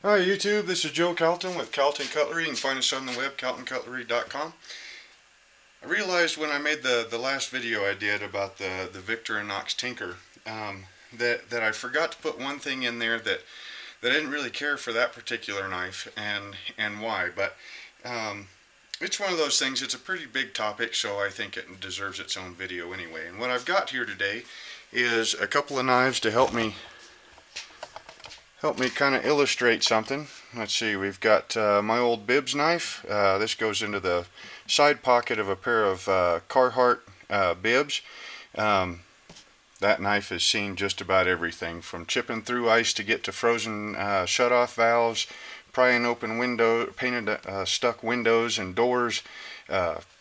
Hi YouTube, this is Joe Calton with Calton Cutlery. You can find us on the web, caltoncutlery.com. I realized when I made the last video I did about the Victorinox Tinker that I forgot to put one thing in there that I didn't really care for that particular knife and why. But it's one of those things, it's a pretty big topic, so I think it deserves its own video anyway. And what I've got here today is a couple of knives to help me kind of illustrate something. Let's see, we've got my old bibs knife. This goes into the side pocket of a pair of Carhartt bibs. That knife has seen just about everything, from chipping through ice to get to frozen shut-off valves, prying open painted stuck windows and doors,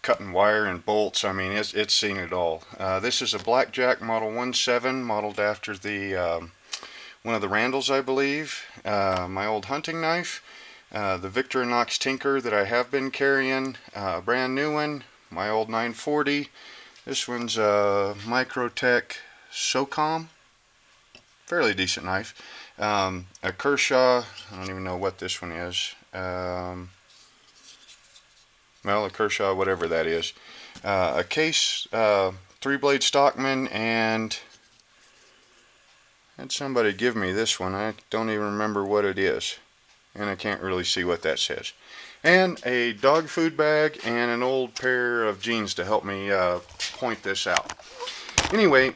cutting wire and bolts. I mean, it's seen it all. This is a Blackjack Model 17, modeled after the one of the Randalls, I believe. My old hunting knife, the Victorinox Tinker that I have been carrying, brand new one, my old 940. This one's a Microtech SOCOM, fairly decent knife. A Kershaw, I don't even know what this one is. Well, a Kershaw, whatever that is. A Case 3-blade Stockman, and had somebody give me this one. I don't even remember what it is, and I can't really see what that says. And a dog food bag and an old pair of jeans to help me point this out. Anyway,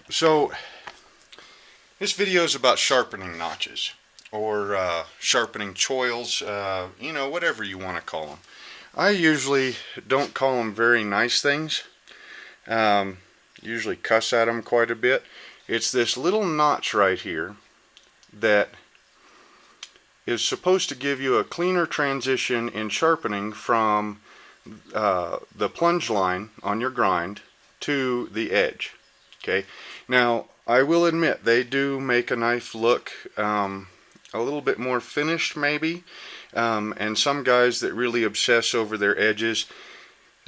so this video is about sharpening notches, or sharpening choils, you know, whatever you want to call them. I usually don't call them very nice things. Usually cuss at them quite a bit. It's this little notch right here that is supposed to give you a cleaner transition in sharpening from the plunge line on your grind to the edge. Okay, now I will admit they do make a knife look a little bit more finished maybe, and some guys that really obsess over their edges,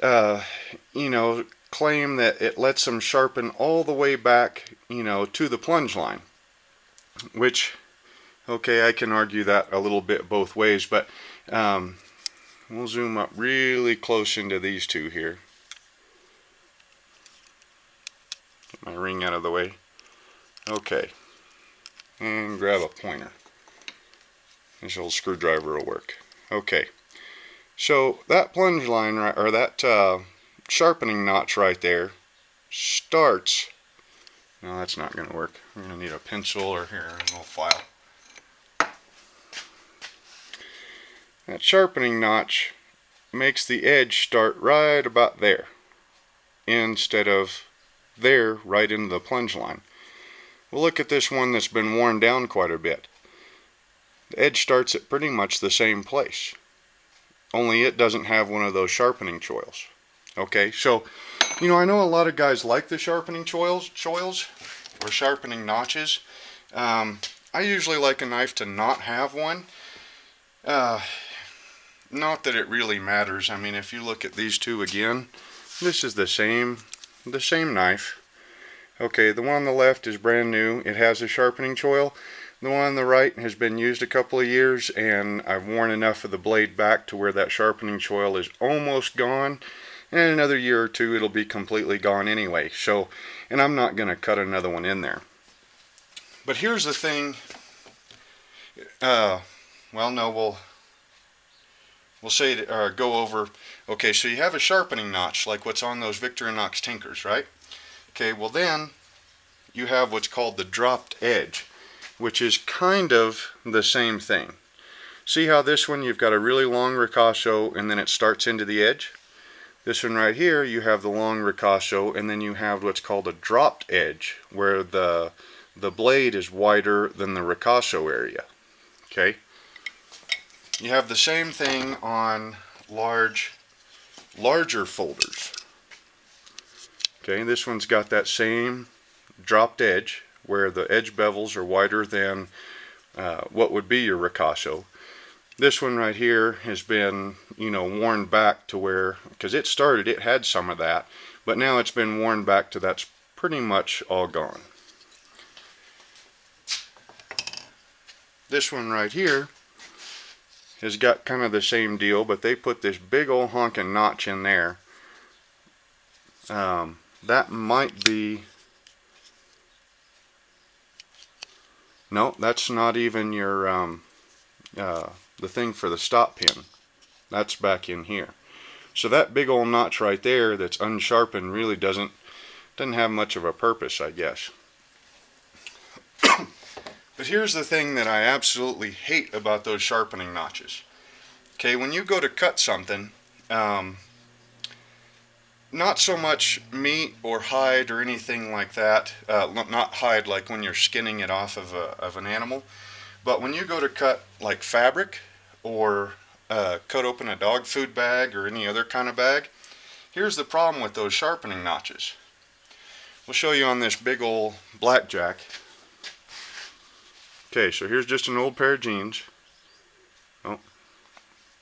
you know, claim that it lets them sharpen all the way back, you know, to the plunge line, which, okay, I can argue that a little bit both ways, but we'll zoom up really close into these two here. Get my ring out of the way. Okay, and grab a pointer. This old screwdriver will work. Okay, so that plunge line, or that sharpening notch right there, starts. No, that's not going to work. We're going to need a pencil, or here, a little file. That sharpening notch makes the edge start right about there, instead of there right into the plunge line. Well, look at this one that's been worn down quite a bit. The edge starts at pretty much the same place, only it doesn't have one of those sharpening choils. Okay, so, you know, I know a lot of guys like the sharpening choils or sharpening notches. I usually like a knife to not have one. Not that it really matters. I mean, if you look at these two again, this is the same knife. Okay, the one on the left is brand new. It has a sharpening choil. The one on the right has been used a couple of years, and I've worn enough of the blade back to where that sharpening choil is almost gone. And in another year or two, it'll be completely gone anyway. So, and I'm not going to cut another one in there. But here's the thing. Well, no, we'll say it, go over. Okay, so you have a sharpening notch like what's on those Victorinox Tinkers, right? Okay, well then you have what's called the dropped edge, which is kind of the same thing. See how this one you've got a really long ricasso and then it starts into the edge? This one right here, you have the long ricasso, and then you have what's called a dropped edge, where the blade is wider than the ricasso area. Okay? You have the same thing on larger folders. Okay, this one's got that same dropped edge, where the edge bevels are wider than what would be your ricasso. This one right here has been, you know, worn back to where, because it had some of that, but now it's been worn back to that's pretty much all gone. This one right here has got kind of the same deal, but they put this big old honking notch in there. That might be, no, that's not even your the thing for the stop pin. That's back in here. So that big old notch right there that's unsharpened really doesn't have much of a purpose, I guess. But here's the thing that I absolutely hate about those sharpening notches. Okay, when you go to cut something, not so much meat or hide or anything like that, not hide like when you're skinning it off of an animal, but when you go to cut like fabric or cut open a dog food bag or any other kind of bag, here's the problem with those sharpening notches. We'll show you on this big old blackjack. Okay, so here's just an old pair of jeans. Oh,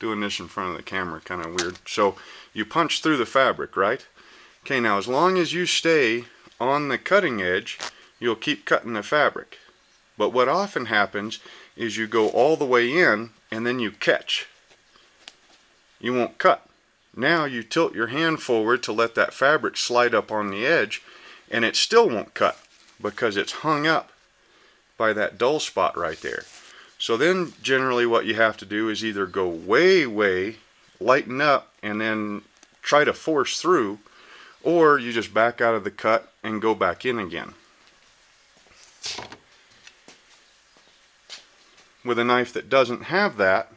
doing this in front of the camera, kind of weird. So you punch through the fabric, right? Okay, now as long as you stay on the cutting edge, you'll keep cutting the fabric. But what often happens is you go all the way in and then you catch. You won't cut. Now you tilt your hand forward to let that fabric slide up on the edge, and it still won't cut because it's hung up by that dull spot right there. So then generally what you have to do is either go way, lighten up and then try to force through, or you just back out of the cut and go back in again. With a knife that doesn't have that,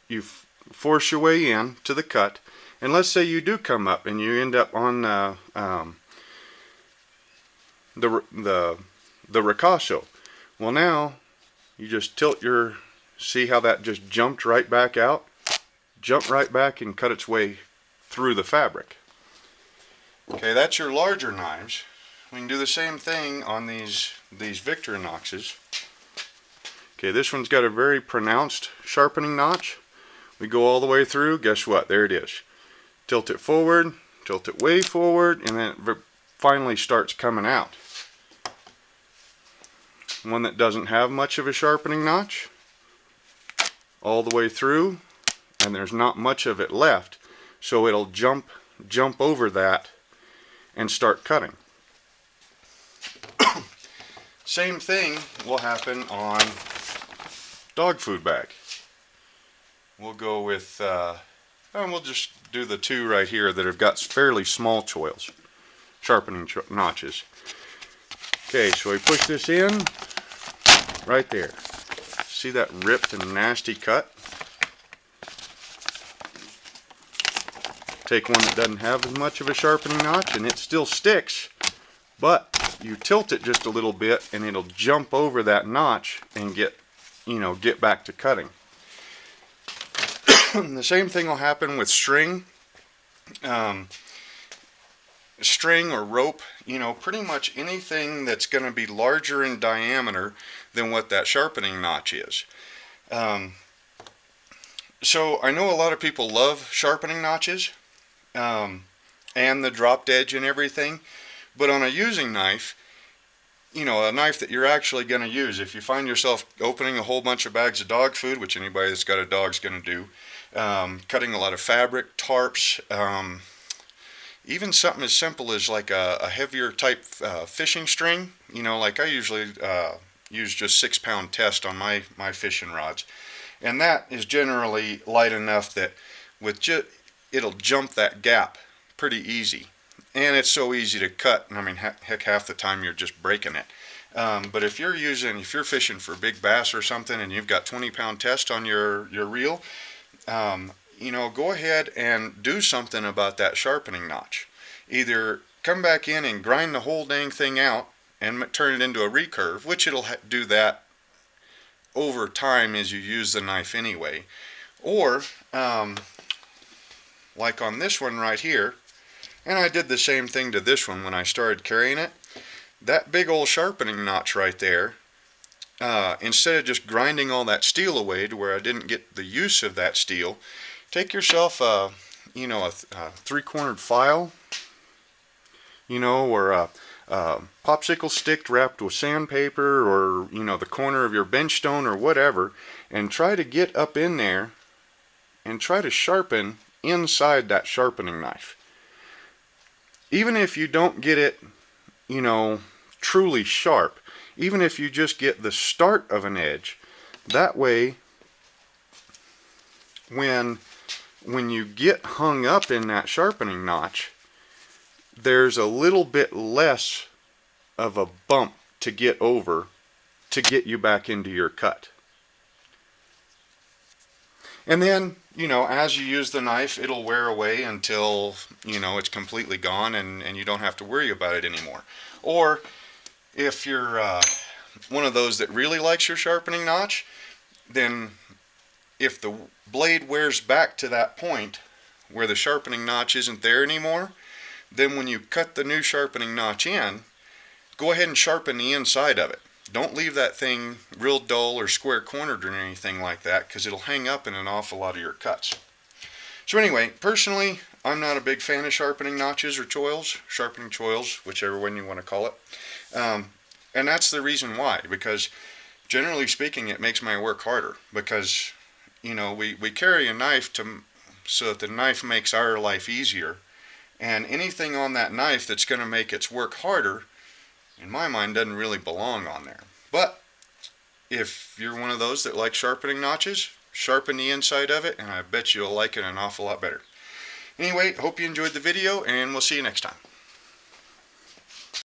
you force your way in to the cut, and let's say you do come up and you end up on the ricasso. Well, now you just tilt your, see how that just jumped right back out? Jump right back and cut its way through the fabric. Okay, that's your larger knives. We can do the same thing on these Victorinoxes. Okay, this one's got a very pronounced sharpening notch. We go all the way through, guess what? There it is. Tilt it forward, tilt it way forward, and then it finally starts coming out. One that doesn't have much of a sharpening notch, all the way through, and there's not much of it left, so it'll jump over that and start cutting. Same thing will happen on dog food bag. We'll go with, and we'll just do the two right here that have got fairly small choils, sharpening notches. Okay, so we push this in, right there. See that ripped and nasty cut? Take one that doesn't have as much of a sharpening notch and it still sticks, but you tilt it just a little bit and it'll jump over that notch and get back to cutting. The same thing will happen with string. String or rope, pretty much anything that's going to be larger in diameter than what that sharpening notch is. So I know a lot of people love sharpening notches and the dropped edge and everything, but on a using knife, a knife that you're actually going to use, if you find yourself opening a whole bunch of bags of dog food, which anybody that's got a dog's going to do, cutting a lot of fabric, tarps, even something as simple as like a heavier type fishing string, like I usually use just 6-pound test on my fishing rods, and that is generally light enough that it'll jump that gap pretty easy, and it's so easy to cut. I mean, heck, half the time you're just breaking it. But if you're fishing for big bass or something, and you've got 20-pound test on your reel, go ahead and do something about that sharpening notch. Either come back in and grind the whole dang thing out and turn it into a recurve, which it'll do that over time as you use the knife anyway. Or, like on this one right here, and I did the same thing to this one when I started carrying it, that big old sharpening notch right there, instead of just grinding all that steel away to where I didn't get the use of that steel, take yourself a 3-cornered file, or popsicle stick wrapped with sandpaper, or the corner of your bench stone or whatever, and try to get up in there and try to sharpen inside that sharpening knife. Even if you don't get it, truly sharp, even if you just get the start of an edge, that way when you get hung up in that sharpening notch, there's a little bit less of a bump to get over to get you back into your cut. And then, as you use the knife, it'll wear away until, it's completely gone and you don't have to worry about it anymore. Or if you're one of those that really likes your sharpening notch, then if the blade wears back to that point where the sharpening notch isn't there anymore, then when you cut the new sharpening notch in, go ahead and sharpen the inside of it. Don't leave that thing real dull or square cornered or anything like that, because it'll hang up in an awful lot of your cuts. So anyway, personally, I'm not a big fan of sharpening notches or choils, sharpening choils, whichever one you want to call it. And that's the reason why, because generally speaking, it makes my work harder, because we carry a knife so that the knife makes our life easier, and anything on that knife that's going to make its work harder, in my mind, doesn't really belong on there. But if you're one of those that like sharpening notches, sharpen the inside of it, and I bet you'll like it an awful lot better. Anyway, hope you enjoyed the video, and we'll see you next time.